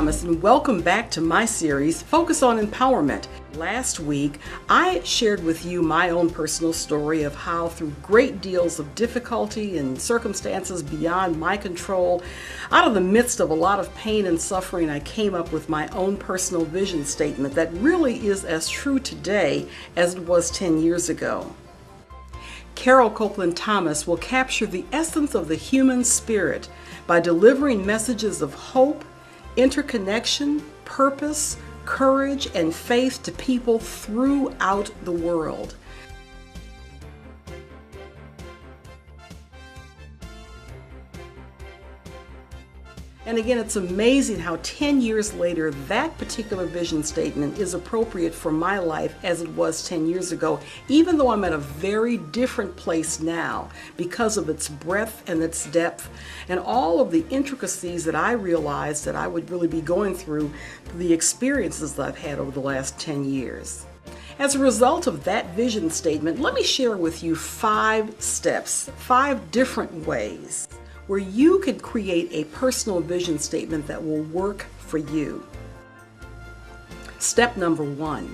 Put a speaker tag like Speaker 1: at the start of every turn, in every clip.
Speaker 1: Thomas, and welcome back to my series, Focus on Empowerment. Last week, I shared with you my own personal story of how through great deals of difficulty and circumstances beyond my control, out of the midst of a lot of pain and suffering, I came up with my own personal vision statement that really is as true today as it was 10 years ago. Carole Copeland Thomas will capture the essence of the human spirit by delivering messages of hope, interconnection, purpose, courage, and faith to people throughout the world. And again, it's amazing how 10 years later, that particular vision statement is appropriate for my life as it was 10 years ago, even though I'm at a very different place now because of its breadth and its depth and all of the intricacies that I realized that I would really be going through the experiences that I've had over the last 10 years. As a result of that vision statement, let me share with you 5 steps, 5 different ways where you can create a personal vision statement that will work for you. Step number 1,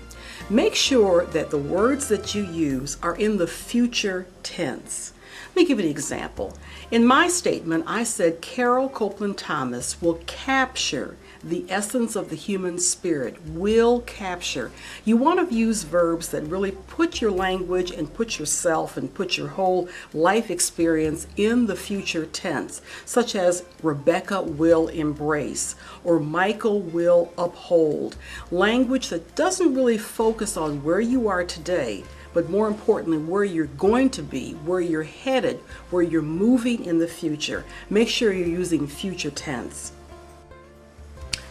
Speaker 1: make sure that the words that you use are in the future tense. Let me give you an example. In my statement, I said Carole Copeland Thomas will capture the essence of the human spirit, will capture. You want to use verbs that really put your language and put yourself and put your whole life experience in the future tense, such as Rebecca will embrace or Michael will uphold. Language that doesn't really focus on where you are today, but more importantly, where you're going to be, where you're headed, where you're moving in the future. Make sure you're using future tense.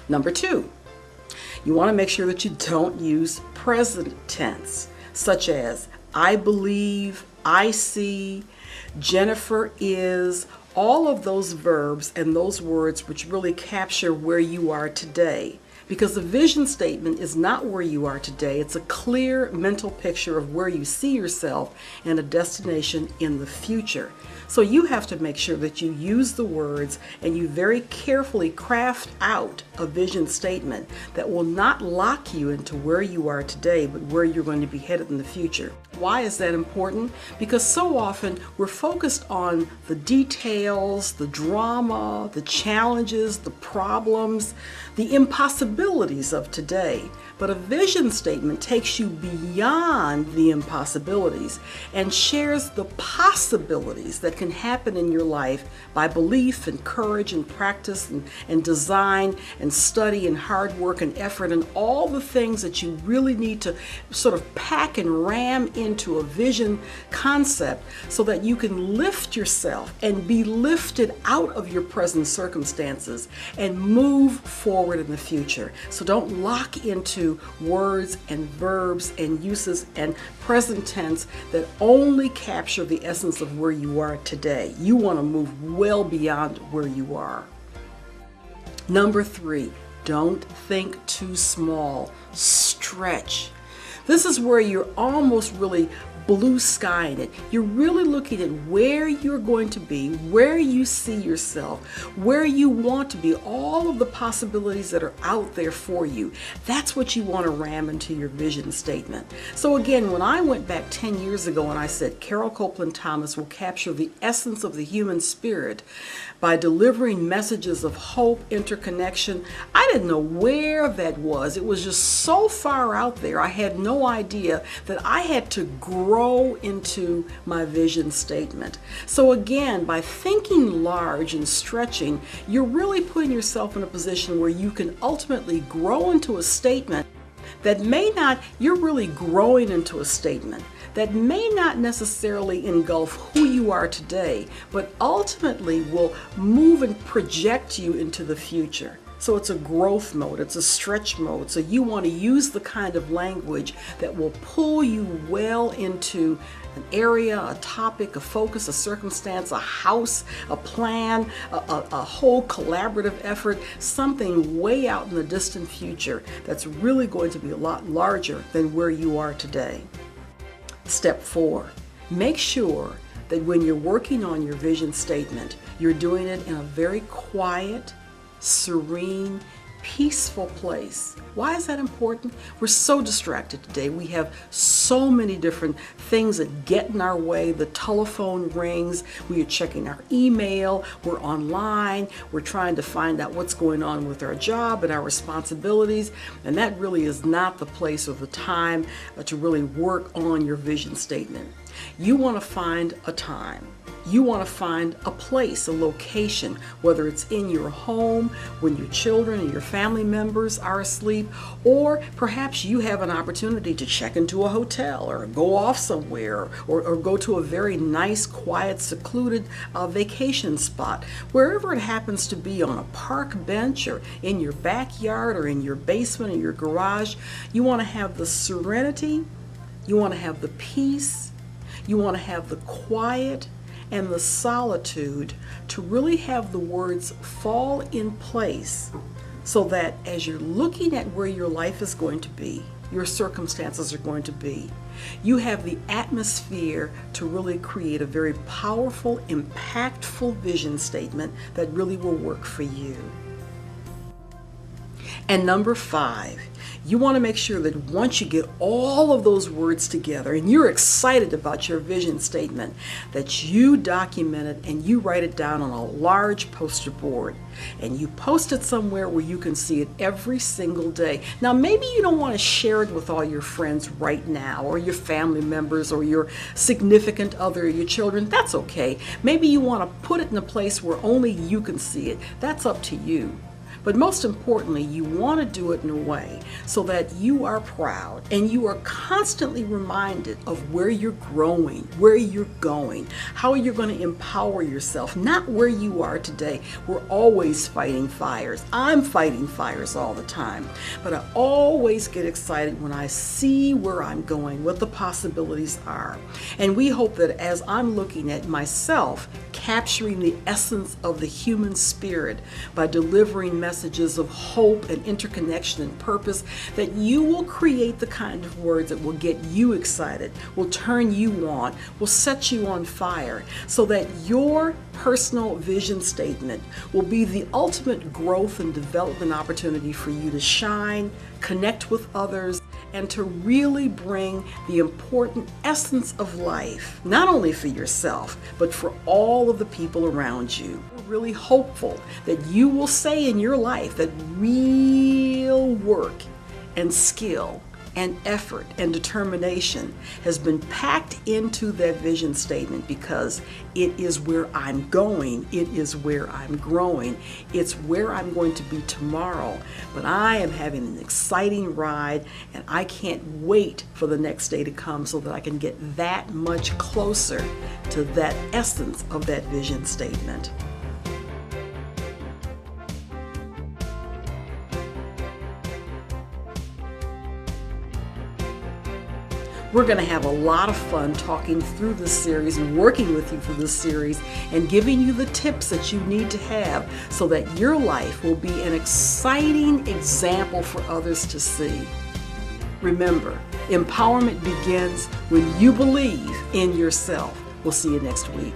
Speaker 1: Number 2, you want to make sure that you don't use present tense, such as I believe, I see, Jennifer is, all of those verbs and those words which really capture where you are today. Because the vision statement is not where you are today, it's a clear mental picture of where you see yourself and a destination in the future. So you have to make sure that you use the words and you very carefully craft out a vision statement that will not lock you into where you are today, but where you're going to be headed in the future. Why is that important? Because so often we're focused on the details, the drama, the challenges, the problems, the impossibilities of today. But a vision statement takes you beyond the impossibilities and shares the possibilities that can happen in your life by belief and courage and practice and design and study and hard work and effort and all the things that you really need to sort of pack and ram into a vision concept so that you can lift yourself and be lifted out of your present circumstances and move forward in the future. So don't lock into words and verbs and uses and present tense that only capture the essence of where you are today. You want to move well beyond where you are. Number 3, don't think too small. Stretch. This is where you're almost really blue skying it. You're really looking at where you're going to be, where you see yourself, where you want to be, all of the possibilities that are out there for you. That's what you want to ram into your vision statement. So again, when I went back 10 years ago and I said Carole Copeland Thomas will capture the essence of the human spirit by delivering messages of hope, interconnection, I didn't know where that was. It was just so far out there. I had no idea that I had to grow into my vision statement. So again, by thinking large and stretching, you're really putting yourself in a position where you can ultimately grow into a statement that may not, you're really growing into a statement that may not necessarily engulf who you are today, but ultimately will move and project you into the future. So it's a growth mode, it's a stretch mode. So you want to use the kind of language that will pull you well into an area, a topic, a focus, a circumstance, a house, a plan, a whole collaborative effort, something way out in the distant future that's really going to be a lot larger than where you are today. Step 4, make sure that when you're working on your vision statement, you're doing it in a very quiet, serene, peaceful place. Why is that important? We're so distracted today. We have so many different things that get in our way. The telephone rings, we are checking our email, we're online, we're trying to find out what's going on with our job and our responsibilities, and that really is not the place or the time to really work on your vision statement. You want to find a time. You want to find a place, a location, whether it's in your home, when your children and your family members are asleep, or perhaps you have an opportunity to check into a hotel or go off somewhere or go to a very nice, quiet, secluded vacation spot. Wherever it happens to be, on a park bench or in your backyard or in your basement or your garage, you want to have the serenity, you want to have the peace, you want to have the quiet and the solitude to really have the words fall in place, so that as you're looking at where your life is going to be, your circumstances are going to be, you have the atmosphere to really create a very powerful, impactful vision statement that really will work for you. And number 5, you want to make sure that once you get all of those words together and you're excited about your vision statement, that you document it and you write it down on a large poster board and you post it somewhere where you can see it every single day. Now, maybe you don't want to share it with all your friends right now, or your family members, or your significant other, or your children. That's okay. Maybe you want to put it in a place where only you can see it. That's up to you. But most importantly, you want to do it in a way so that you are proud and you are constantly reminded of where you're growing, where you're going, how you're going to empower yourself, not where you are today. We're always fighting fires. I'm fighting fires all the time. But I always get excited when I see where I'm going, what the possibilities are. And we hope that as I'm looking at myself, capturing the essence of the human spirit by delivering messages of hope and interconnection and purpose, that you will create the kind of words that will get you excited, will turn you on, will set you on fire, so that your personal vision statement will be the ultimate growth and development opportunity for you to shine, connect with others, and to really bring the important essence of life, not only for yourself, but for all of the people around you. We're really hopeful that you will say in your life that real work and skill and effort and determination has been packed into that vision statement, because it is where I'm going, it is where I'm growing, it's where I'm going to be tomorrow. But I am having an exciting ride, and I can't wait for the next day to come so that I can get that much closer to that essence of that vision statement. We're going to have a lot of fun talking through this series and working with you through this series and giving you the tips that you need to have so that your life will be an exciting example for others to see. Remember, empowerment begins when you believe in yourself. We'll see you next week.